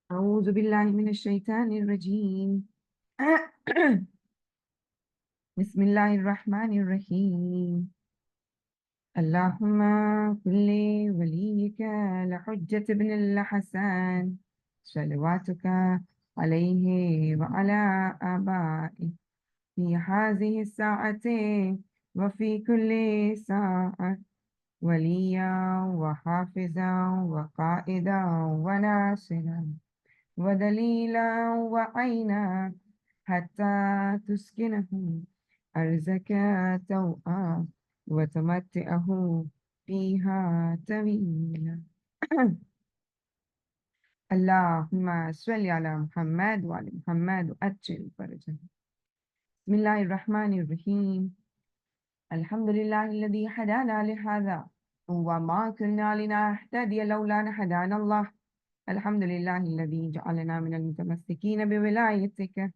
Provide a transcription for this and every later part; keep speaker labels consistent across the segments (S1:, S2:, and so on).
S1: أعوذ بالله من الشيطان الرجيم بسم الله الرحمن الرحيم اللهم كل وليك لحجة بن الحسن صلواتك عليه وعلى آبائه في هذه الساعة وفي كل ساعة وليا وحافظا وقائدا وناصرا ودليلا وعينا حتى تسكنه أرزك توءا وتمتعه فيها طويلا اللهم صل على محمد وعلى محمد وأجل فرجه. بسم الله الرحمن الرحيم. الحمد لله الذي هدانا لهذا وما كنا لنهتدي لولا أن هدانا الله. الحمد لله الذي جعلنا من المتمسكين بولايتك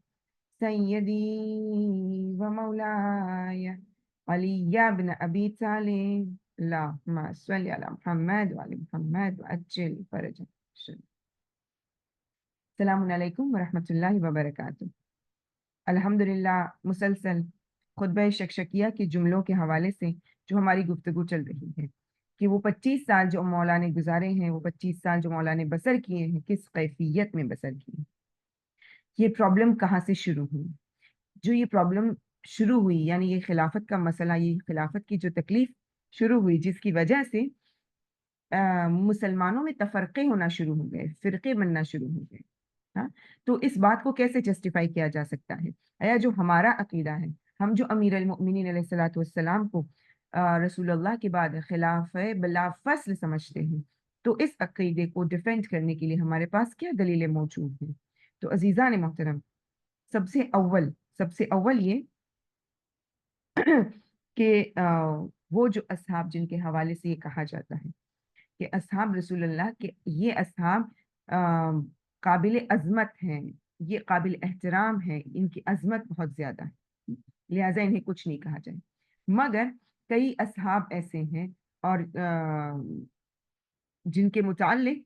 S1: سيدي ومولاي علي بن أبي طالب. اللهم صل على محمد وعلى محمد وأجل فرجه. السلام علیکم ورحمۃ اللہ وبرکاتہ. الحمدللہ مسلسل خطبہ شکشکیہ کے جملوں کے حوالے سے جو ہماری گفتگو چل رہی ہے کہ وہ 25 سال جو مولا نے گزارے ہیں، وہ 25 سال جو مولا نے بسر کیے ہیں، کس کیفیت میں بسر کیے ہیں، یہ پرابلم کہاں سے شروع ہوئی. جو یہ پرابلم شروع ہوئی یعنی یہ خلافت کا مسئلہ، یہ خلافت کی جو تکلیف شروع ہوئی جس کی وجہ سے مسلمانوں میں تفرقے ہونا شروع ہو گئے، فرقے بننا شروع ہو گئے. ہاں، تو اس بات کو کیسے جسٹیفائی کیا جا سکتا ہے؟ آیا جو ہمارا عقیدہ ہے، ہم جو امیر المؤمنین علیہ الصلوۃ والسلام کو رسول اللہ کے بعد خلافہ بلا فصل سمجھتے ہیں، تو اس عقیدے کو ڈیفینڈ کرنے کے لیے ہمارے پاس کیا دلیلیں موجود ہیں؟ تو عزیزان محترم، سب سے اول یہ کہ وہ جو اصحاب جن کے حوالے سے یہ کہا جاتا ہے کہ اصحاب رسول اللہ کے یہ اصحاب قابل عظمت ہیں، یہ قابل احترام ہے، ان کی عظمت بہت زیادہ ہے، لہٰذا انہیں کچھ نہیں کہا جائے. مگر کئی اصحاب ایسے ہیں اور جن کے متعلق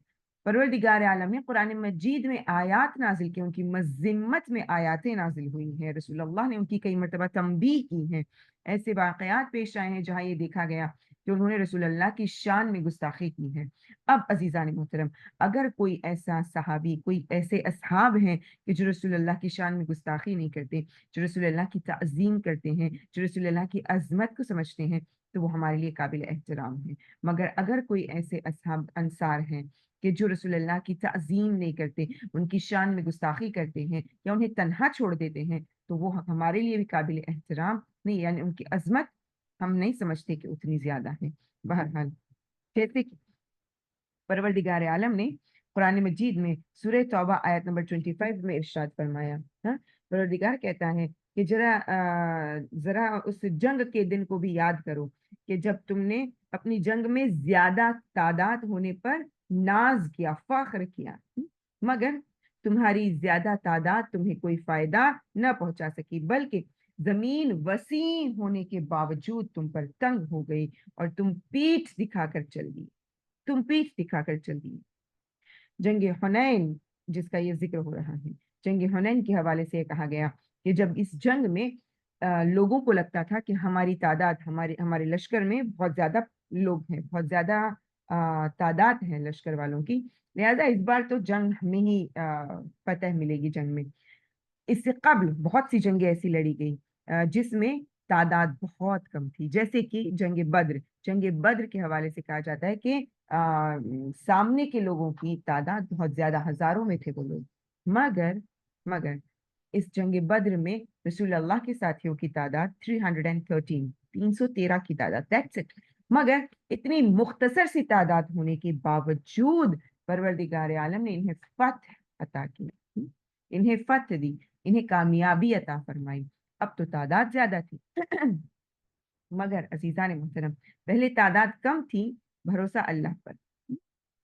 S1: پروردگار عالم نے قرآن مجید میں آیات نازل کی، ان کی مذمت میں آیاتیں نازل ہوئی ہیں، رسول اللہ نے ان کی کئی مرتبہ تنبیہ کی ہیں. ایسے واقعات پیش آئے ہیں جہاں یہ دیکھا گیا کہ انہوں نے رسول اللہ کی شان میں گستاخی کی ہے. اب عزیزان محترم، اگر کوئی ایسا صحابی، کوئی ایسے اصحاب ہیں کہ جو رسول اللہ کی شان میں گستاخی نہیں کرتے، جو رسول اللہ کی تعظیم کرتے ہیں، جو رسول اللہ کی عظمت کو سمجھتے ہیں، تو وہ ہمارے لیے قابل احترام ہیں. مگر اگر کوئی ایسے اصحاب انصار ہیں کہ جو رسول اللہ کی تعظیم نہیں کرتے، ان کی شان میں گستاخی کرتے ہیں یا انہیں تنہا چھوڑ دیتے ہیں، تو وہ ہمارے لیے بھی قابل احترام نہیں، یعنی ان کی عظمت ہم نہیں سمجھتے کہ اتنی زیادہ ہے. بہرحال جیسے کہ پروردگار عالم نے قرآن مجید میں سورہ توبہ آیت نمبر 25 میں ارشاد فرمایا. پروردگار کہتا ہے کہ ذرا اس جنگ کے دن کو بھی یاد کرو کہ جب تم نے اپنی جنگ میں زیادہ تعداد ہونے پر ناز کیا، فخر کیا، مگر تمہاری زیادہ تعداد تمہیں کوئی فائدہ نہ پہنچا سکی، بلکہ زمین وسیع ہونے کے باوجود تم پر تنگ ہو گئی اور تم پیٹھ دکھا کر چل دی. جنگ حنین جس کا یہ ذکر ہو رہا ہے، جنگ حنین کے حوالے سے یہ کہا گیا کہ جب اس جنگ میں لوگوں کو لگتا تھا کہ ہماری تعداد، ہمارے لشکر میں بہت زیادہ لوگ ہیں، بہت زیادہ تعداد ہے لشکر والوں کی، لہذا اس بار تو جنگ ہمیں ہی فتح ملے گی. جنگ میں اس سے قبل بہت سی جنگیں ایسی لڑی گئی جس میں تعداد بہت کم تھی، جیسے کہ جنگ بدر کے حوالے سے کہا جاتا ہے کہ سامنے کے لوگوں کی تعداد بہت زیادہ، ہزاروں میں تھے وہ لوگ، مگر اس جنگ بدر میں رسول اللہ کے ساتھیوں کی تعداد 313 کی تعداد، that's it. مگر اتنی مختصر سی تعداد ہونے کے باوجود پروردگار عالم نے انہیں فتح عطا کی، انہیں فتح دی، انہیں کامیابی عطا فرمائی. اب تو تعداد زیادہ تھی مگر عزیزان محترم، پہلے تعداد کم تھی، بھروسہ اللہ پر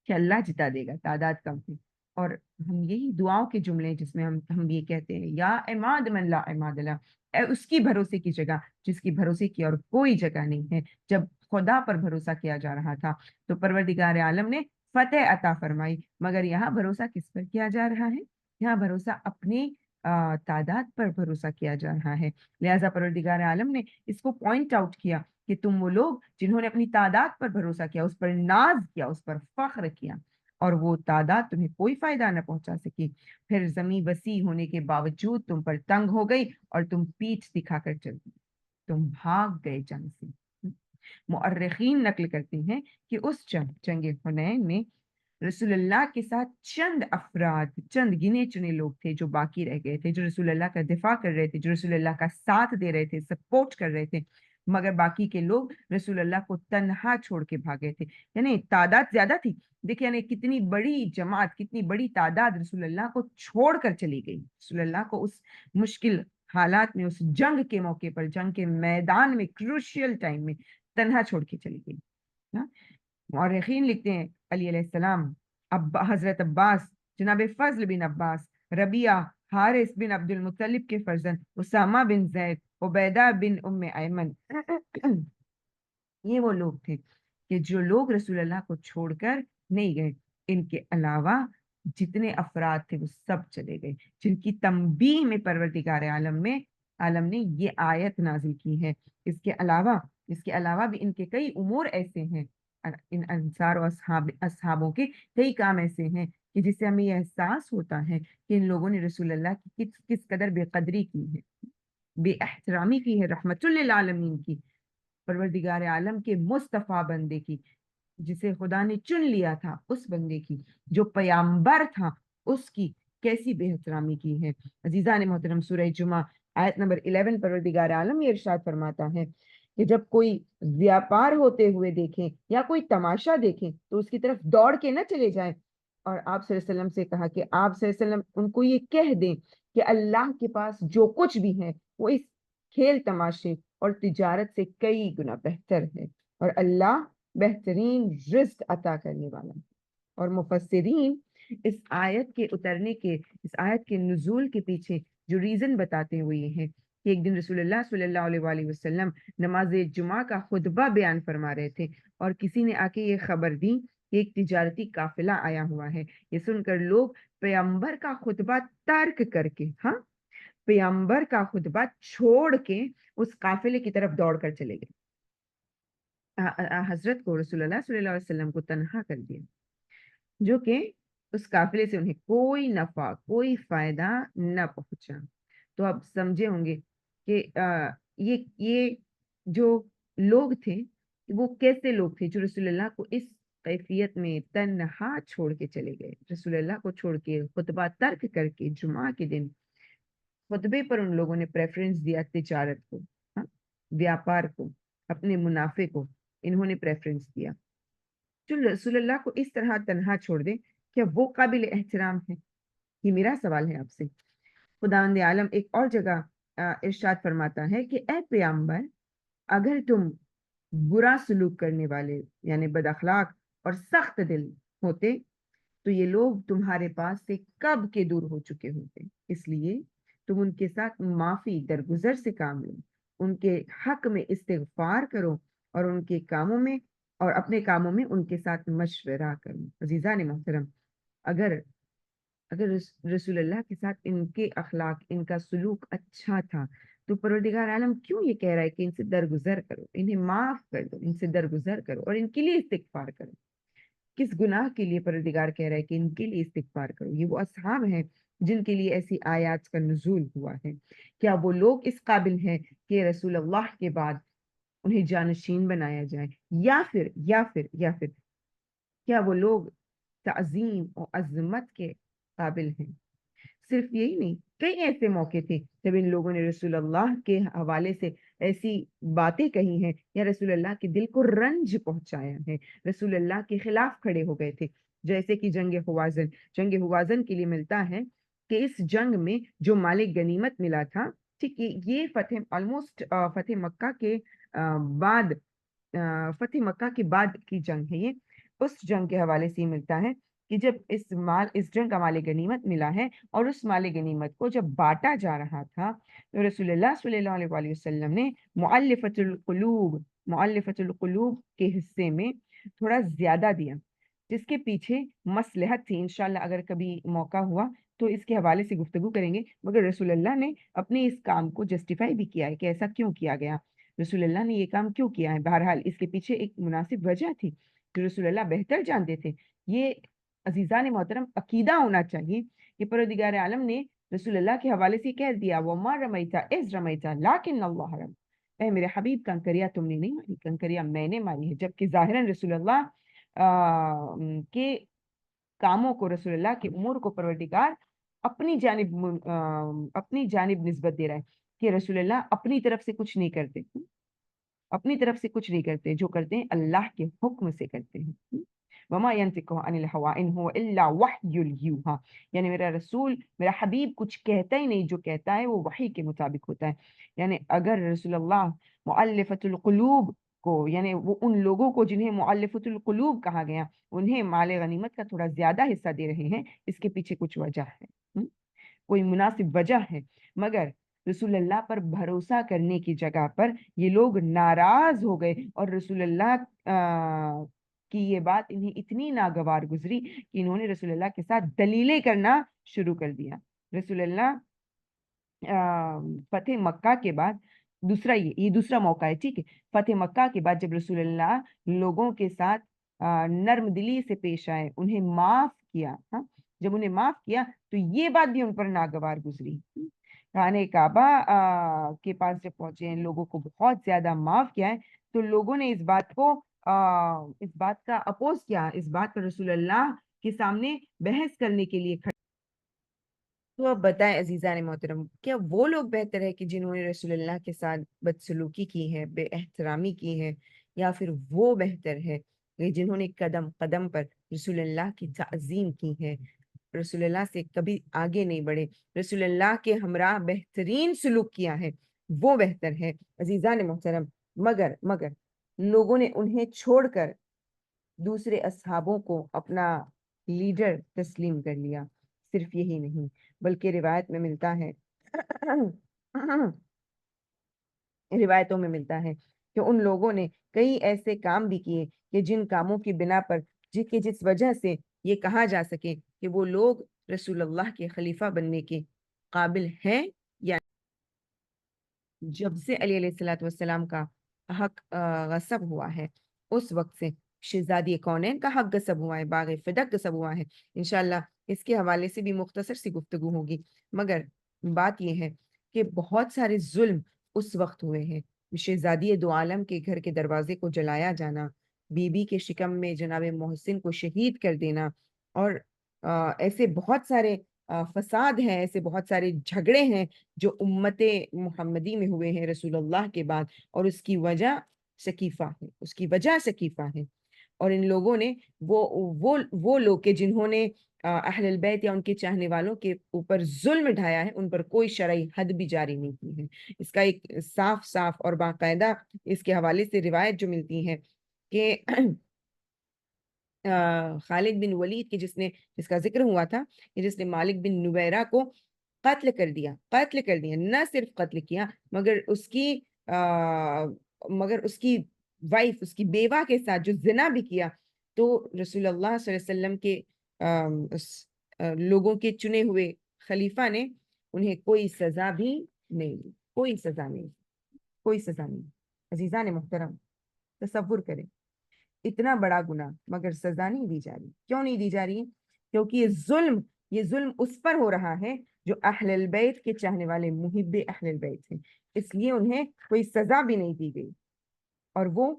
S1: کہ اللہ جتا دے گا، تعداد کم تھی. اور ہم یہی دعاؤں کے جملے جس میں ہم یہ کہتے ہیں یا عماد من لا عماد اللہ، اے اس کی بھروسے کی جگہ جس کی بھروسے کی اور کوئی جگہ نہیں ہے. جب خدا پر بھروسہ کیا جا رہا تھا تو پروردگار عالم نے فتح عطا فرمائی. مگر یہاں بھروسہ کس پر کیا جا رہا ہے؟ یہاں بھروسہ اپنے تعداد پر بھروسہ کیا جا رہا ہے. لہذا پروردگار عالم نے اس کو پوائنٹ آؤٹ کیا کہ تم وہ لوگ جنہوں نے اپنی تعداد پر بھروسہ کیا، اس پر ناز کیا، اس پر فخر کیا، اور وہ تعداد تمہیں کوئی فائدہ نہ پہنچا سکی. پھر زمین وسیع ہونے کے باوجود تم پر تنگ ہو گئی اور تم پیٹھ دکھا کر چل دی، تم بھاگ گئے جنگ سے. مؤرخین نقل کرتے ہیں کہ اس جنگ حنین میں رسول اللہ کے ساتھ چند افراد، چند گنے چنے لوگ تھے جو باقی رہ گئے تھے، جو رسول اللہ کا دفاع کر رہے تھے، جو رسول اللہ کا ساتھ دے رہے تھے، سپورٹ کر رہے تھے. مگر باقی کے لوگ رسول اللہ کو تنہا چھوڑ کے بھاگے تھے. یعنی تعداد زیادہ تھی، دیکھیں یعنی کتنی بڑی جماعت، کتنی بڑی تعداد رسول اللہ کو چھوڑ کر چلی گئی. رسول اللہ کو اس مشکل حالات میں، اس جنگ کے موقع پر، جنگ کے میدان میں، کروشیل ٹائم میں تنہا چھوڑ کے چلی گئی. مورخین لکھتے ہیں علی علیہ السلام، حضرت عباس، جناب فضل بن عباس، ربیعہ، حارث بن عبد المطلب کے فرزند، اسامہ بن زید، عبیدہ بن ام ایمن، یہ وہ لوگ تھے کہ جو لوگ رسول اللہ کو چھوڑ کر نہیں گئے. ان کے علاوہ جتنے افراد تھے وہ سب چلے گئے، جن کی تنبیہ میں پروردگار عالم نے یہ آیت نازل کی ہے. اس کے علاوہ بھی ان کے کئی امور ایسے ہیں، ان انصار و اصحابوں کے کئی کام ایسے ہیں کہ جس سے ہمیں یہ احساس ہوتا ہے کہ ان لوگوں نے رسول اللہ کی کس قدر بے قدری کی ہے، بے احترامی کی ہے، رحمت للعالمین کی، پروردگار عالم کے مصطفیٰ بندے کی، جسے خدا نے چن لیا تھا، اس بندے کی، جو پیامبر تھا، اس کی کیسی بے احترامی کی ہے. عزیزان محترم، سورہ جمعہ آیت نمبر 11 پروردگار عالم یہ ارشاد فرماتا ہے کہ جب کوئی ویاپار ہوتے ہوئے دیکھیں یا کوئی تماشا دیکھیں تو اس کی طرف دوڑ کے نہ چلے جائیں. اور آپ صلی اللہ علیہ وسلم سے کہا کہ آپ صلی اللہ علیہ وسلم ان کو یہ کہہ دیں کہ اللہ کے پاس جو کچھ بھی ہے وہ اس کھیل تماشے اور تجارت سے کئی گنا بہتر ہے، اور اللہ بہترین رزق عطا کرنے والا. اور مفسرین اس آیت کے نزول کے پیچھے جو ریزن بتاتے ہوئے یہ ہے کہ ایک دن رسول اللہ صلی اللہ علیہ وآلہ وسلم نماز جمعہ کا خطبہ بیان فرما رہے تھے، اور کسی نے آ کے یہ خبر دی کہ ایک تجارتی قافلہ آیا ہوا ہے. یہ سن کر لوگ پیغمبر کا خطبہ ترک کر کے، پیغمبر کا خطبہ چھوڑ کے اس قافلے کی طرف دوڑ کر چلے گئے. حضرت کو، رسول اللہ صلی اللہ علیہ وسلم کو تنہا کر دیا، جو کہ اس قافلے سے انہیں کوئی نفع، کوئی فائدہ نہ پہنچا. تو آپ سمجھے ہوں گے کہ یہ جو لوگ تھے وہ کیسے لوگ تھے جو رسول اللہ کو اس کیفیت میں تنہا چھوڑ کے چلے گئے. رسول اللہ کو چھوڑ کے، خطبہ ترک کر کے، جمعہ کے دن خطبے پر ان لوگوں نے پریفرنس دیا تجارت کو، ویاپار کو، اپنے منافع کو انہوں نے پریفرنس دیا. جو رسول اللہ کو اس طرح تنہا چھوڑ دے، کیا وہ قابل احترام ہے؟ یہ میرا سوال ہے آپ سے. خداوند عالم ایک اور جگہ ارشاد فرماتا ہے کہ اے پیغمبر، اگر تم برا سلوک کرنے والے یعنی بد اخلاق اور سخت دل ہوتے تو یہ لوگ تمہارے پاس سے کب کے دور ہو چکے ہوتے. اس لیے تم ان کے ساتھ معافی درگزر سے کام لو، ان کے حق میں استغفار کرو، اور ان کے کاموں میں اور اپنے کاموں میں ان کے ساتھ مشورہ کرو. عزیزان محترم، اگر رسول اللہ کے ساتھ ان کے اخلاق، ان کا سلوک اچھا تھا تو پروردگار عالم کیوں یہ کہہ رہا ہے کہ ان سے درگزر کرو، انہیں معاف کر دو، ان سے درگزر کرو اور ان کے لیے استغفار کرو؟ کس گناہ کے لیے پروردگار کہہ رہا ہے کہ ان کے لیے استغفار کرو؟ یہ وہ اصحاب ہیں جن کے لیے ایسی آیات کا نزول ہوا ہے. کیا وہ لوگ اس قابل ہیں کہ رسول اللہ کے بعد انہیں جانشین بنایا جائے، یا پھر کیا وہ لوگ تعظیم اور عظمت کے قابل ہیں؟ صرف یہی نہیں، کئی ایسے موقع تھے جب ان لوگوں نے رسول اللہ کے حوالے سے ایسی باتیں کہی ہیں یا رسول اللہ کے دل کو رنج پہنچایا ہے، رسول اللہ کے خلاف کھڑے ہو گئے تھے. جیسے کہ جنگ ہوازن کے لیے ملتا ہے کہ اس جنگ میں جو مال غنیمت ملا تھا، ٹھیک یہ فتح مکہ کے بعد، فتح مکہ کے بعد کی جنگ ہے. یہ اس جنگ کے حوالے سے ملتا ہے کہ جب اس جنگ کا مال غنیمت ملا ہے اور اس مال غنیمت کو جب بانٹا جا رہا تھا تو رسول اللہ صلی اللہ علیہ وآلہ وسلم نے مؤلفۃ القلوب کے حصے میں تھوڑا زیادہ دیا. جس کے پیچھے مصلحت تھی. انشاءاللہ اگر کبھی موقع ہوا تو اس کے حوالے سے گفتگو کریں گے. مگر رسول اللہ نے اپنے اس کام کو جسٹیفائی بھی کیا ہے کہ ایسا کیوں کیا گیا, رسول اللہ نے یہ کام کیوں کیا ہے. بہرحال اس کے پیچھے ایک مناسب وجہ تھی جو رسول اللہ بہتر جانتے تھے. یہ عزیزان محترم عقیدہ ہونا چاہیے کہ پروردگار عالم نے رسول اللہ کے حوالے سے کہہ دیا وَمَا رَمَيْتَ إِذْ رَمَيْتَ لَكِنَّ اللَّهَ رَمَى. اے میرے حبیب, کنکریا تم نے نہیں ماری, کنکریا میں نے ماری ہے. جبکہ ظاہراً رسول اللہ کے کاموں کو, رسول اللہ کے امور کو پروردگار اپنی جانب نسبت دے رہا ہے کہ رسول اللہ اپنی طرف سے کچھ نہیں کرتے, اپنی طرف سے کچھ نہیں کرتے, جو کرتے ہیں اللہ کے حکم سے کرتے ہیں. وما ينطق عن الهوى ان هو الا وحی یوحى. یعنی میرا رسول, میرا حبیب کچھ کہتا ہی نہیں, جو کہتا ہے وہ وحی کے مطابق ہوتا ہے. یعنی اگر رسول اللہ مؤلفۃ القلوب کو, یعنی وہ ان لوگوں کو جنہیں مؤلفۃ القلوب کہا گیا, انہیں مال غنیمت کا تھوڑا زیادہ حصہ دے رہے ہیں, اس کے پیچھے کچھ وجہ ہے, کوئی مناسب وجہ ہے. مگر رسول اللہ پر بھروسہ کرنے کی جگہ پر یہ لوگ ناراض ہو گئے, اور رسول اللہ کی یہ بات انہیں اتنی ناگوار گزری کہ انہوں نے رسول اللہ کے ساتھ دلیلیں کرنا شروع کر دیا. رسول اللہ فتح مکہ کے بعد یہ دوسرا موقع ہے, ٹھیک ہے. فتح مکہ کے بعد جب رسول اللہ لوگوں کے ساتھ نرم دلی سے پیش آئے, انہیں معاف کیا, جب انہیں معاف کیا تو یہ بات بھی ان پر ناگوار گزری. خانہ کعبہ کے پاس جب پہنچے ہیں, لوگوں کو بہت زیادہ معاف کیا ہے, تو لوگوں نے اس بات کا اپوز کیا, اس بات پر رسول اللہ کے سامنے بحث کرنے کے لیے کھڑے. تو اب بتائیں عزیزان محترم, کیا وہ لوگ بہتر ہے کہ جنہوں نے رسول اللہ کے ساتھ بدسلوکی کی ہے, بے احترامی کی ہے, یا پھر وہ بہتر ہے کہ جنہوں نے قدم قدم پر رسول اللہ کی تعظیم کی ہے, رسول اللہ سے کبھی آگے نہیں بڑھے, رسول اللہ کے ہمراہ بہترین سلوک کیا ہے, وہ بہتر ہے عزیزان محترم. مگر لوگوں نے انہیں چھوڑ کر دوسرے اصحابوں کو اپنا لیڈر تسلیم کر لیا. صرف یہی نہیں بلکہ روایتوں میں ملتا ہے کہ ان لوگوں نے کئی ایسے کام بھی کیے کہ جن کاموں کی بنا پر جس وجہ سے یہ کہا جا سکے کہ وہ لوگ رسول اللہ کے خلیفہ بننے کے قابل ہیں. یا جب سے علی علیہ الصلوۃ والسلام کا حق غصب ہوا ہے, اس وقت سے شہزادی کونین کا حق غصب ہوا ہے, باغ فدق غصب ہوا ہے. انشاءاللہ اس کے حوالے سے بھی مختصر سی گفتگو ہوگی. مگر بات یہ ہے کہ بہت سارے ظلم اس وقت ہوئے ہیں. شہزادی دو عالم کے گھر کے دروازے کو جلایا جانا, بی بی کے شکم میں جناب محسن کو شہید کر دینا, اور ایسے بہت سارے فساد ہیں, ایسے بہت سارے جھگڑے ہیں جو امت محمدی میں ہوئے ہیں رسول اللہ کے بعد, اور اس کی وجہ سقیفہ ہے. اور ان لوگوں نے وہ لوگ کہ جنہوں نے اہل البیت یا ان کے چاہنے والوں کے اوپر ظلم ڈھایا ہے, ان پر کوئی شرعی حد بھی جاری نہیں کی ہے. اس کا ایک صاف اور باقاعدہ اس کے حوالے سے روایت جو ملتی ہے کہ خالد بن ولید کی جس کا ذکر ہوا تھا کہ جس نے مالک بن نویرہ کو قتل کر دیا, نہ صرف قتل کیا مگر اس کی وائف, اس کی بیوہ کے ساتھ جو زنا بھی کیا. تو رسول اللہ صلی اللہ علیہ وسلم کے لوگوں کے چنے ہوئے خلیفہ نے انہیں کوئی سزا نہیں دی. عزیزان محترم, تصور کریں, اتنا بڑا گناہ مگر سزا نہیں دی جا رہی. کیوں نہیں دی جا رہی ہے؟ کیونکہ یہ ظلم اس پر ہو رہا ہے جو اہل البیت کے چاہنے والے محب اہل البیت ہیں, اس لیے انہیں کوئی سزا بھی نہیں دی گئی. اور وہ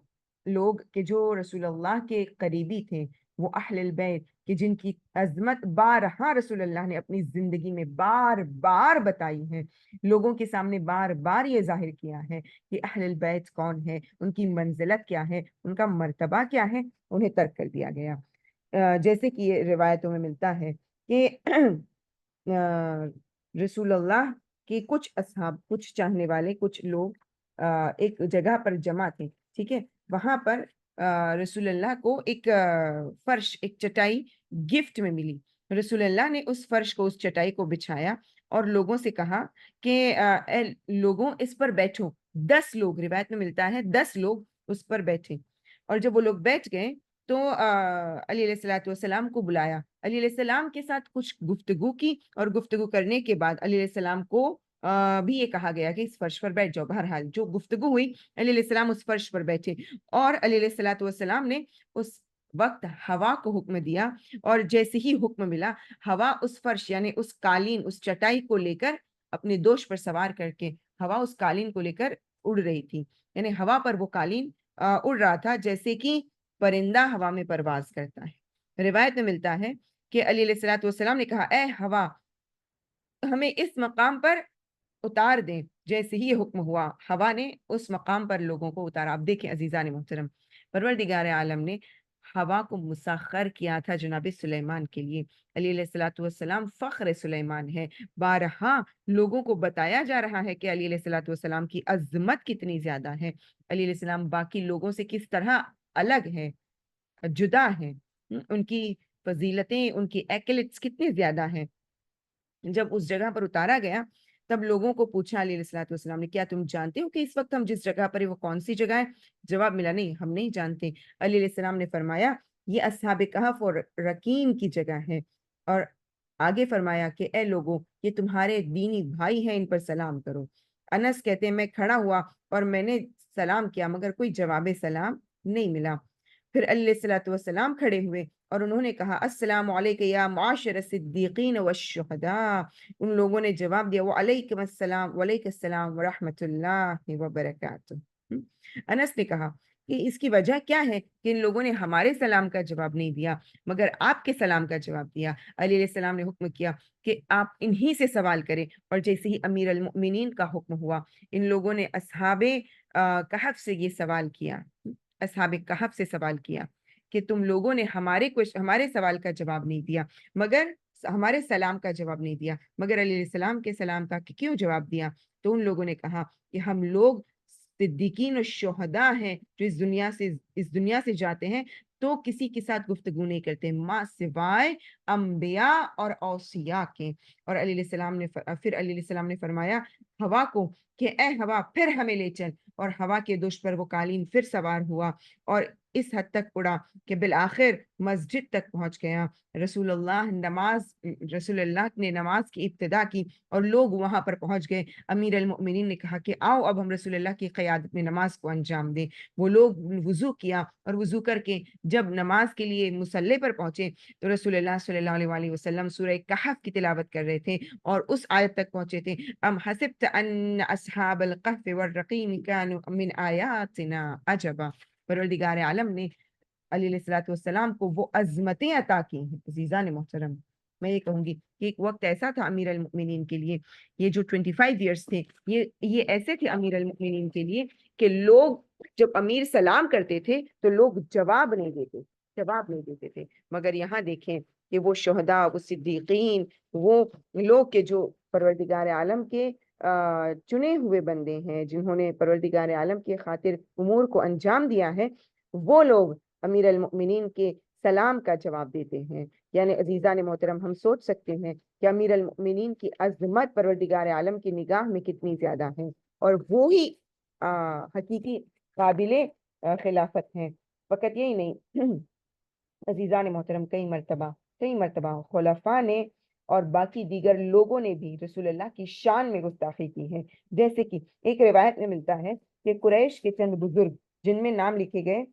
S1: لوگ کہ جو رسول اللہ کے قریبی تھے, وہ اہل البیت کہ جن کی عظمت بارہا رسول اللہ نے اپنی زندگی میں بار بار بتائی ہے, لوگوں کے سامنے بار بار یہ ظاہر کیا ہے کہ اہل البیت کون ہے, ان کی منزلت کیا ہے, ان کا مرتبہ کیا ہے, انہیں ترک کر دیا گیا. جیسے کہ یہ روایتوں میں ملتا ہے کہ رسول اللہ کے کچھ اصحاب, کچھ چاہنے والے, کچھ لوگ ایک جگہ پر جمع تھے, ٹھیک ہے. وہاں پر رسول اللہ کو ایک فرش, ایک چٹائی گفٹ میں ملی. رسول اللہ نے اس فرش کو, اس چٹائی کو بچھایا اور لوگوں سے کہا کہ اے لوگوں اس پر بیٹھو. 10 لوگ, روایت میں ملتا ہے 10 لوگ اس پر بیٹھے, اور جب وہ لوگ بیٹھ گئے تو علی علیہ الصلوۃ والسلام کو بلایا، علی علیہ السلام کے ساتھ کچھ گفتگو کی، اور گفتگو کرنے کے بعد علی علیہ السلام کو بھی یہ کہا گیا کہ اس فرش پر بیٹھ جاؤ۔ بہرحال جو گفتگو ہوئی، علی علیہ السلام اس فرش پر بیٹھے، اور علی علیہ الصلوۃ والسلام نے اس وقت ہوا کو حکم دیا، اور جیسے ہی حکم ملا، ہوا اس فرش یعنی اس قالین، اس چٹائی کو لے کر اپنے دوش پر سوار کر کے ہوا اس قالین کو لے کر اڑ رہی تھی، یعنی ہوا پر وہ قالین اڑ رہا تھا جیسے کہ پرندہ ہوا میں پرواز کرتا ہے۔ روایت میں ملتا ہے کہ علی علیہ الصلوۃ والسلام نے کہا، اے ہوا، ہمیں اس مقام پر اتار دیں۔ جیسے ہی یہ حکم ہوا، ہوا نے اس مقام پر لوگوں کو اتارا۔ اب دیکھیں عزیزان محترم، پروردگار عالم نے ہوا کو مسخر کیا تھا جناب سلیمان کے لیے۔ علی علیہ الصلوۃ والسلام فخر سلیمان ہے۔ بارہا لوگوں کو بتایا جا رہا ہے کہ علی علیہ الصلوۃ والسلام کی عظمت کتنی زیادہ ہے، علی علیہ السلام باقی لوگوں سے کس طرح الگ ہے، جدا ہے، ان کی فضیلتیں، ان کی ایکلٹس کتنی زیادہ ہیں۔ جب اس جگہ پر اتارا گیا، تب لوگوں کو پوچھا علیہ الصلوۃ والسلام نے، کیا تم جانتے ہو کہ اس وقت ہم جس جگہ پر ہیں وہ کون سی جگہ ہے؟ جواب ملا، نہیں، ہم نہیں جانتے۔ علیہ السلام نے فرمایا، یہ اصحاب کہف اور رقیم کی جگہ ہے، اور آگے فرمایا کہ اے لوگوں، یہ تمہارے دینی بھائی ہیں، ان پر سلام کرو۔ انس کہتے ہیں، میں کھڑا ہوا اور میں نے سلام کیا، مگر کوئی جواب سلام نہیں ملا۔ پھر علیہ الصلوۃ والسلام کھڑے ہوئے اور انہوں نے کہا، السلام علیکم یا معاشر الصدیقین والشہداء۔ ان لوگوں نے جواب دیا، وعلیکم السلام، وعلیکم السلام ورحمۃ اللہ وبرکاتہ۔ انس نے کہا کہ اس کی وجہ کیا ہے کہ ان لوگوں نے ہمارے سلام کا جواب نہیں دیا مگر آپ کے سلام کا جواب دیا۔ علی علیہ السلام نے حکم کیا کہ آپ انہی سے سوال کریں، اور جیسے ہی امیر المؤمنین کا حکم ہوا، ان لوگوں نے اصحاب کہف سے یہ سوال کیا، اصحاب کہف سے سوال کیا کہ تم لوگوں نے ہمارے سوال کا جواب نہیں دیا، مگر ہمارے سلام کا جواب نہیں دیا، مگر علیہ السلام کے سلام کا کیوں جواب دیا؟ تو ان لوگوں نے کہا کہ ہم لوگ صدیقین و شہداء ہیں، جو اس دنیا سے جاتے ہیں تو کسی کے ساتھ گفتگو نہیں کرتے ماں سوائے انبیاء اور اوصیاء کے۔ اور علیہ السلام نے پھر علیہ السلام نے فرمایا ہوا کو کہ اے ہوا، پھر ہمیں لے چل، اور ہوا کے دوش پر وہ قالین پھر سوار ہوا اور اس حد تک اڑا کہ بالآخر مسجد تک پہنچ گیا۔ رسول اللہ نے نماز کی ابتدا کی اور لوگ وہاں پر پہنچ گئے۔ امیر المؤمنین نے کہا کہ آؤ اب ہم رسول اللہ کی قیادت میں نماز کو انجام دیں۔ وہ لوگ وضو کیا، اور وضو کر کے جب نماز کے لیے مصلی پر پہنچے تو رسول اللہ صلی اللہ علیہ وآلہ وسلم سورہ کہف کی تلاوت کر رہے تھے، اور اس آیت تک پہنچے تھے، ام حسبت ان اصحاب القہف والرقیم كانوا من آیاتنا عجبا۔ پروردگار عالم نے علیہ الصلوۃ والسلام کو وہ عظمتیں عطا کی ہیں۔ عزیزان محترم، میں یہ کہوں گی کہ ایک وقت ایسا تھا امیر المؤمنین کے لیے، یہ جو 25 ایئرس تھے، یہ ایسے تھے امیر المؤمنین کے لیے کہ لوگ جب امیر سلام کرتے تھے تو لوگ جواب نہیں دیتے تھے، مگر یہاں دیکھیں کہ وہ شہداء، وہ صدیقین، وہ لوگ کے جو پروردگار عالم کے چنے ہوئے بندے ہیں، جنہوں نے پروردگار عالم کی خاطر امور کو انجام دیا ہے، وہ لوگ امیر المؤمنین کے سلام کا جواب دیتے ہیں۔ یعنی عزیزان محترم، ہم سوچ سکتے ہیں کہ امیر المؤمنین کی عظمت پروردگار عالم کی نگاہ میں کتنی زیادہ ہے، اور وہی حقیقی قابل خلافت ہیں۔ فقط یہی نہیں عزیزان محترم، کئی مرتبہ خلفاء نے اور باقی دیگر لوگوں نے بھی رسول اللہ کی شان میں گستاخی کی ہے۔ جیسے کہ ایک روایت میں ملتا ہے کہ قریش کے چند بزرگ، جن میں نام لکھے گئے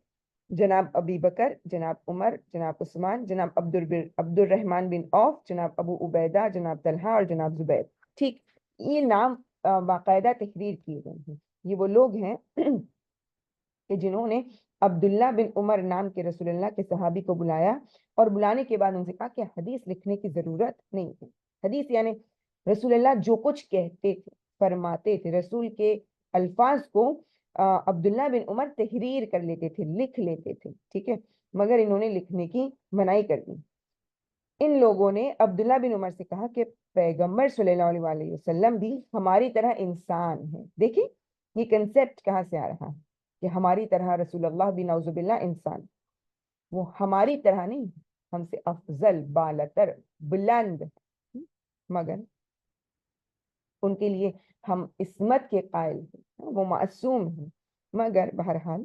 S1: جناب ابی بکر، جناب عمر، جناب عثمان، جناب عبد الرحمن بن عوف، جناب ابو عبیدہ، جناب طلحہ اور جناب زبیر، ٹھیک، یہ نام باقاعدہ تحریر کیے گئے ہیں۔ یہ وہ لوگ ہیں کہ جنہوں نے عبداللہ بن عمر نام کے رسول اللہ کے صحابی کو بلایا، اور بلانے کے بعد ان سے کہا کہ حدیث لکھنے کی ضرورت نہیں ہے۔ حدیث یعنی رسول اللہ جو کچھ کہتے تھے، فرماتے تھے، رسول کے الفاظ کو عبداللہ بن عمر تحریر کر لیتے تھے، لکھ لیتے تھے، ٹھیک ہے، مگر انہوں نے لکھنے کی منائی کر دی۔ ان لوگوں نے عبداللہ بن عمر سے کہا کہ پیغمبر صلی اللہ علیہ وآلہ وسلم بھی ہماری طرح انسان ہیں۔ دیکھیں یہ کنسیپٹ کہاں سے آ رہا ہے کہ ہماری طرح رسول اللہ بھی نعوذ باللہ انسان، وہ ہماری طرح نہیں، ہم سے افضل، بالاتر، بلند، مگر ان کے لیے ہم عصمت کے قائل ہیں، وہ معصوم ہیں، مگر بہرحال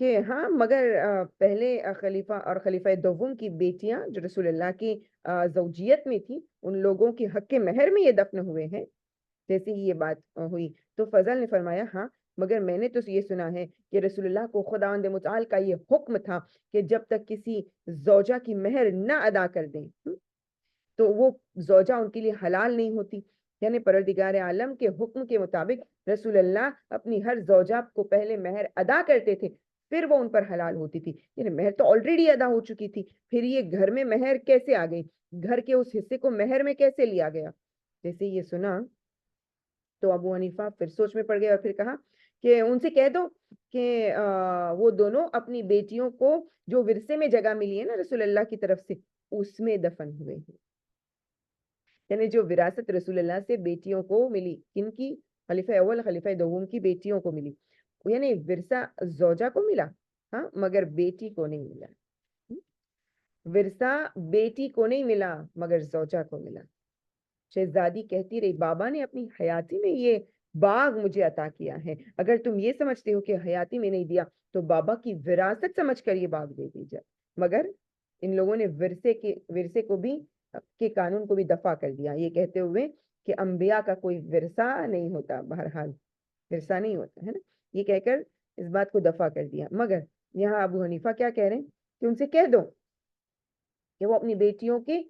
S1: کہ ہاں مگر پہلے خلیفہ اور خلیفہ دوم کی بیٹیاں جو رسول اللہ کی زوجیت میں تھی ان لوگوں کے حق مہر میں یہ دفن ہوئے ہیں، جیسے ہی یہ بات ہوئی تو فضل نے فرمایا ہاں مگر میں نے تو یہ سنا ہے کہ رسول اللہ کو خداوند متعال کا یہ حکم تھا کہ جب تک کسی زوجہ کی مہر نہ ادا کر دیں تو وہ زوجہ ان کے لیے حلال نہیں ہوتی، یعنی پروردگار عالم کے حکم کے مطابق رسول اللہ اپنی ہر زوجہ کو پہلے مہر ادا کرتے تھے پھر وہ ان پر حلال ہوتی تھی، یعنی مہر تو آلریڈی ادا ہو چکی تھی، پھر یہ گھر میں مہر کیسے آ گئی، گھر کے اس حصے کو مہر میں کیسے لیا گیا؟ جیسے یہ سنا تو ابو حنیفہ پھر سوچ میں پڑ گئے اور پھر کہا کہ ان سے کہہ دو کہ وہ دونوں اپنی بیٹیوں کو جو ورثے میں جگہ ملی ہے نا رسول اللہ کی طرف سے اس میں دفن ہوئے ہیں، یعنی جو وراثت رسول اللہ سے بیٹیوں کو ملی، کن کی؟ خلیفہ اول خلیفہ دوم کی بیٹیوں کو ملی، یعنی ورثہ زوجہ کو ملا ہاں مگر بیٹی کو نہیں ملا، ورثہ بیٹی کو نہیں ملا مگر زوجہ کو ملا۔ شہزادی کہتی رہی بابا نے اپنی حیاتی میں یہ باغ مجھے عطا کیا ہے، اگر تم یہ سمجھتے ہو کہ حیاتی میں نہیں دیا تو بابا کی وراثت سمجھ کر یہ باغ دے دیجیے، مگر ان لوگوں نے ورثے کو بھی کے قانون کو بھی دفع کر دیا، یہ کہتے ہوئے کہ انبیاء کا کوئی ورثہ نہیں ہوتا، بہرحال ورثہ نہیں ہوتا ہے نا، یہ کہہ کر اس بات کو دفع کر دیا۔ مگر یہاں ابو حنیفہ کیا کہہ رہے ہیں کہ ان سے کہہ دو کہ وہ اپنی بیٹیوں کے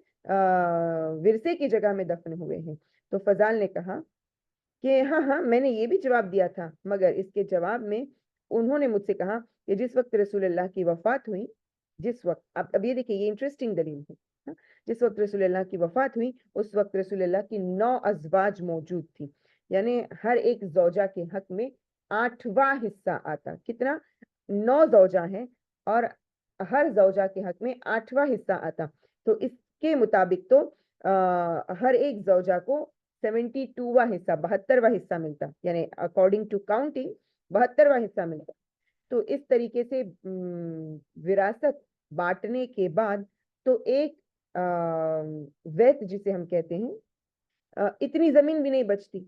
S1: ورثے کی جگہ میں دفن ہوئے ہیں، تو فضال نے کہا کہ ہاں ہاں میں نے یہ بھی جواب دیا تھا، مگر اس کے جواب میں انہوں نے مجھ سے کہا کہ جس وقت رسول اللہ کی وفات ہوئی، جس وقت اب یہ دیکھیں یہ انٹرسٹنگ دلیل ہے ہاں، جس وقت رسول اللہ کی وفات ہوئی اس وقت رسول اللہ کی 9 ازواج موجود تھی، یعنی ہر ایک زوجہ کے حق میں 8واں حصہ آتا، کتنا؟ 9 زوجہ ہیں اور ہر زوجہ کے حق میں 8واں حصہ آتا، تو اس کے مطابق تو ہر ایک زوجہ کو 72واں حصہ 72واں حصہ ملتا، یعنی اکارڈنگ ٹو کاؤنٹنگ 72واں حصہ ملتا، تو اس طریقے سے وراثت بانٹنے کے بعد تو ایک ویت جسے ہم کہتے ہیں اتنی زمین بھی نہیں بچتی،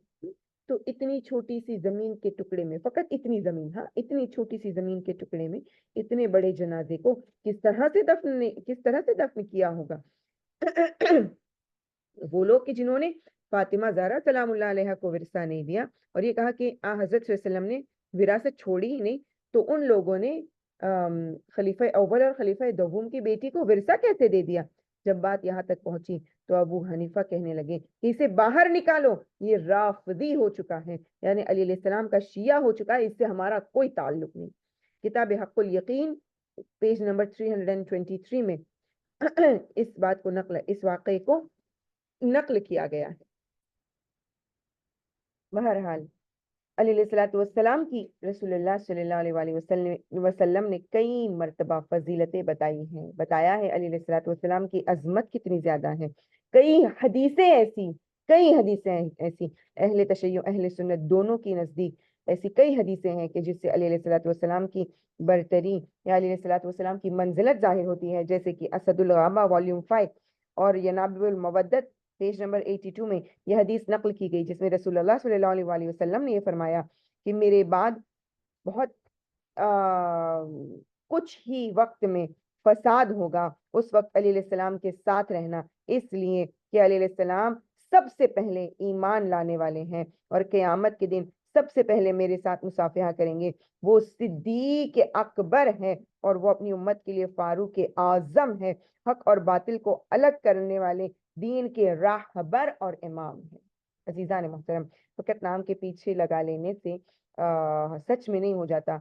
S1: تو اتنی چھوٹی سی زمین کے ٹکڑے میں، فقط اتنی زمین، ہاں اتنی چھوٹی سی زمین کے ٹکڑے میں اتنے بڑے جنازے کو کس طرح سے دفن کیا ہوگا؟ وہ لوگ کہ جنہوں نے فاطمہ زہرا سلام اللہ علیہ کو ورثہ نہیں دیا اور یہ کہا کہ حضرت صلی اللہ علیہ وسلم نے وراثت چھوڑی ہی نہیں، تو ان لوگوں نے خلیفہ اول اور خلیفہ دوم کی بیٹی کو ورثہ کیسے دے دیا؟ جب بات یہاں تک پہنچی تو ابو حنیفہ کہنے لگے کہ اسے باہر نکالو، یہ رافضی ہو چکا ہے، یعنی علی علیہ السلام کا شیعہ ہو چکا ہے، اس سے ہمارا کوئی تعلق نہیں۔ کتاب حق الیقین پیج نمبر 323 میں اس بات کو اس واقعے کو نقل کیا گیا ہے۔ بہرحال علی علیہ الصلوۃ والسلام کی رسول اللہ صلی اللہ علیہ وآلہ وسلم نے کئی مرتبہ فضیلتیں بتایا ہے علی علیہ الصلوۃ والسلام کی عظمت کتنی زیادہ ہے، کئی حدیثیں ایسی اہل تشیع اہل سنت دونوں کی نزدیک ایسی کئی حدیثیں ہیں کہ جس سے علی علیہ الصلوۃ والسلام کی برتری یا علی علیہ الصلوۃ والسلام کی منزلت ظاہر ہوتی ہے، جیسے کہ اسد الغابہ والیوم 5 اور ینابع المودت پیج نمبر 82 میں یہ حدیث نقل کی گئی، جس میں رسول اللہ صلی اللہ علیہ وآلہ وسلم نے یہ فرمایا کہ میرے بعد بہت کچھ ہی وقت میں فساد ہوگا، اس وقت علی علیہ السلام کے ساتھ رہنا، اس لیے کہ علی علیہ السلام سب سے پہلے ایمان لانے والے ہیں اور قیامت کے دن سب سے پہلے میرے ساتھ مصافحہ کریں گے، وہ صدیق اکبر ہے اور وہ اپنی امت کے لیے فاروق اعظم ہے، حق اور باطل کو الگ کرنے والے دین کے راہبر اور امام ہیں۔ عزیزان محترم، فقط نام کے پیچھے لگا لینے سے سچ میں نہیں ہو جاتا،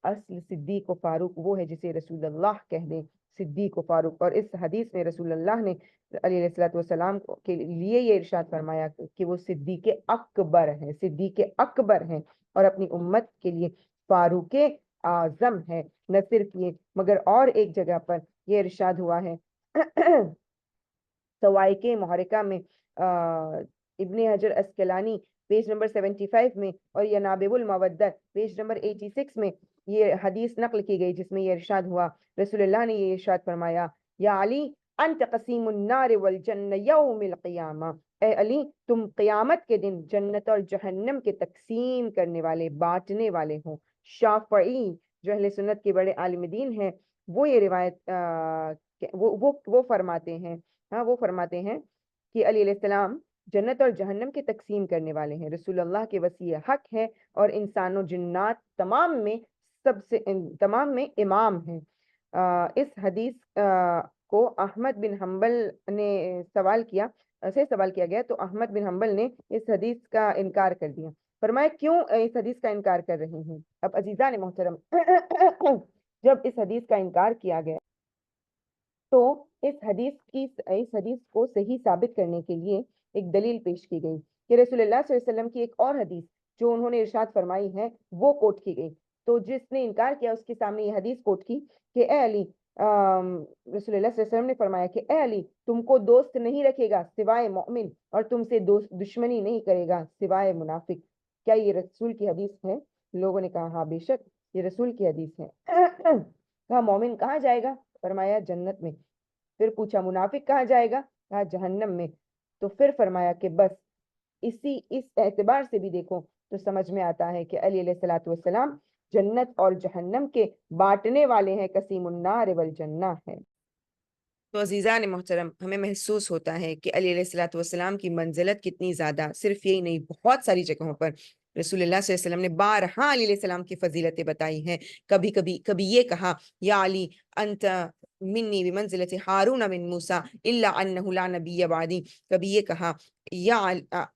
S1: اصل صدیق و فاروق وہ ہے جسے رسول اللہ کہہ دیں صدیق و فاروق، اور اس حدیث میں رسول اللہ نے علی علیہ الصلوۃ والسلام کے لیے یہ ارشاد فرمایا کہ وہ صدیق اکبر ہیں اور اپنی امت کے لیے فاروق اعظم ہے۔ نہ صرف یہ مگر اور ایک جگہ پر یہ ارشاد ہوا ہے سوائق محرکہ میں ابن حجر اسقلانی پیج نمبر 75 میں اور ینابع المودت پیج نمبر 86 میں یہ حدیث نقل کی گئی، جس میں یہ ارشاد ہوا، رسول اللہ نے یہ ارشاد فرمایا یا علی انت قسیم النار والجنہ یوم القیامہ، اے علی تم قیامت کے دن جنت اور جہنم کے تقسیم کرنے والے، بانٹنے والے ہو، شافعی جو اہل سنت کے بڑے عالم دین ہیں وہ یہ روایت وہ فرماتے ہیں، ہاں وہ فرماتے ہیں کہ علی علیہ السلام جنت اور جہنم کے تقسیم کرنے والے ہیں، رسول اللہ کے وسیع حق ہے اور انسان و جنات تمام میں امام ہیں۔ اس حدیث کو احمد بن حنبل نے سوال کیا گیا تو احمد بن حنبل نے اس حدیث کا انکار کر دیا۔ فرمایا کیوں اس حدیث کا انکار کر رہے ہیں؟ اب عزیزان محترم جب اس حدیث کا انکار کیا گیا تو اس حدیث کو صحیح ثابت کرنے کے لیے ایک دلیل پیش کی گئی کہ رسول اللہ صلی اللہ علیہ وسلم کی ایک اور حدیث جو انہوں نے ارشاد فرمائی ہے وہ کوٹ کی گئی۔ تو جس نے انکار کیا اس کے سامنے یہ حدیث کوٹ کی کہ اے علی، رسول اللہ صلی اللہ علیہ وسلم نے فرمایا کہ اے علی، تم کو دوست نہیں رکھے گا سوائے مومن اور تم سے دشمنی نہیں کرے گا سوائے منافق۔ کیا یہ رسول کی حدیث ہے؟ لوگوں نے کہا ہاں بے شک یہ رسول کی حدیث ہے۔ کہا مومن کہاں جائے گا؟ فرمایا جنت میں۔ پھر پوچھا منافق کہاں جائے گا؟ کہا جہنم میں۔ تو پھر فرمایا کہ بس اس اعتبار سے بھی دیکھو تو سمجھ میں آتا ہے کہ علی علیہ الصلوۃ والسلام جنت اور جہنم کے بانٹنے والے ہیں، قسیم النار والجنہ ہے۔ تو عزیزان محترم ہمیں محسوس ہوتا ہے کہ علی علیہ الصلوۃ والسلام کی منزلت کتنی زیادہ، صرف یہی نہیں بہت ساری جگہوں پر رسول اللہ صلی اللہ علیہ وسلم نے بارہا علی علیہ السلام کی فضیلتیں بتائی ہیں۔ کبھی یہ کہا یا علی انت منی بمنزلت ہارون من موسیٰ الا انہ لا نبی بعدی، کبھی یہ کہا یا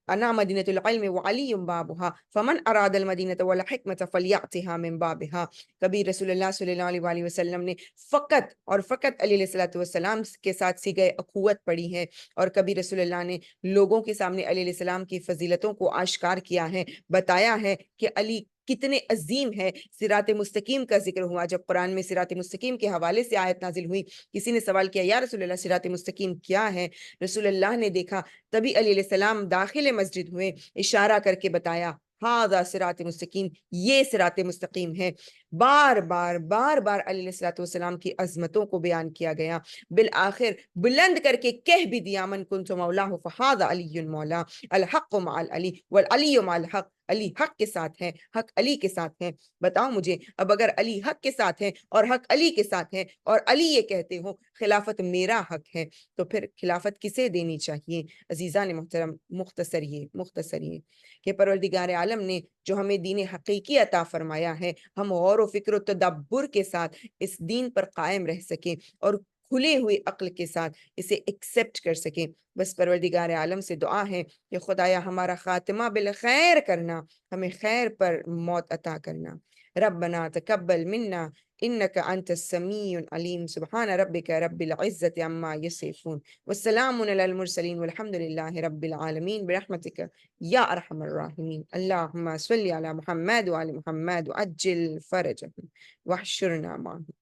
S1: انا مدینۃ العلم وعلی بابها فمن اراد المدینۃ والحکمۃ فلیأتها من بابها، کبھی رسول اللہ صلی اللہ علیہ وسلم نے فقط اور فقط علی علیہ الصلوۃ والسلام کے ساتھ صیغہ اخوت پڑھی ہے، اور کبھی رسول اللہ نے لوگوں کے سامنے علی علیہ السلام کی فضیلتوں کو آشکار کیا ہے، بتایا ہے کہ علی کتنے عظیم ہے۔ صراط مستقیم کا ذکر ہوا، جب قرآن میں صراط مستقیم کے حوالے سے آیت نازل ہوئی، کسی نے سوال کیا یا رسول اللہ صراط مستقیم کیا ہے؟ رسول اللہ نے دیکھا، تبھی علی علیہ السلام داخل مسجد ہوئے، اشارہ کر کے بتایا ہاذا صراط مستقیم، یہ صراط مستقیم ہے۔ بار بار علی علیہ الصلوۃ والسلام کی عظمتوں کو بیان کیا گیا، بالآخر بلند کر کے کہہ بھی دیا من کنت مولاہ فہذا علی مولا، الحق مع العلی والعلی مع الحق، علی حق کے ساتھ ہے، حق علی کے ساتھ ہے۔ بتاؤ مجھے، اب اگر علی حق کے ساتھ ہے اور حق علی کے ساتھ ہے اور علی یہ کہتے ہو خلافت میرا حق ہے، تو پھر خلافت کسے دینی چاہیے؟ عزیزان محترم مختصر یہ کہ پروردگار عالم نے جو ہمیں دین حقیقی عطا فرمایا ہے، ہم غور و فکر و تدبر کے ساتھ اس دین پر قائم رہ سکیں اور کھلے ہوئے عقل کے ساتھ اسے ایکسپٹ کر سکیں۔ بس پروردگار عالم سے دعا ہے کہ خدایا ہمارا خاتمہ بالخیر کرنا، ہمیں خیر پر موت عطا کرنا۔ ربنا تقبل منا انك انت السميع العليم، سبحان ربك رب العزة عما يصفون والسلام على المرسلين والحمد لله رب العالمين برحمتك یا ارحم الراحمین۔ اللہم صلی علی محمد وعلی محمد وعجل فرجهم واحشرنا معهم۔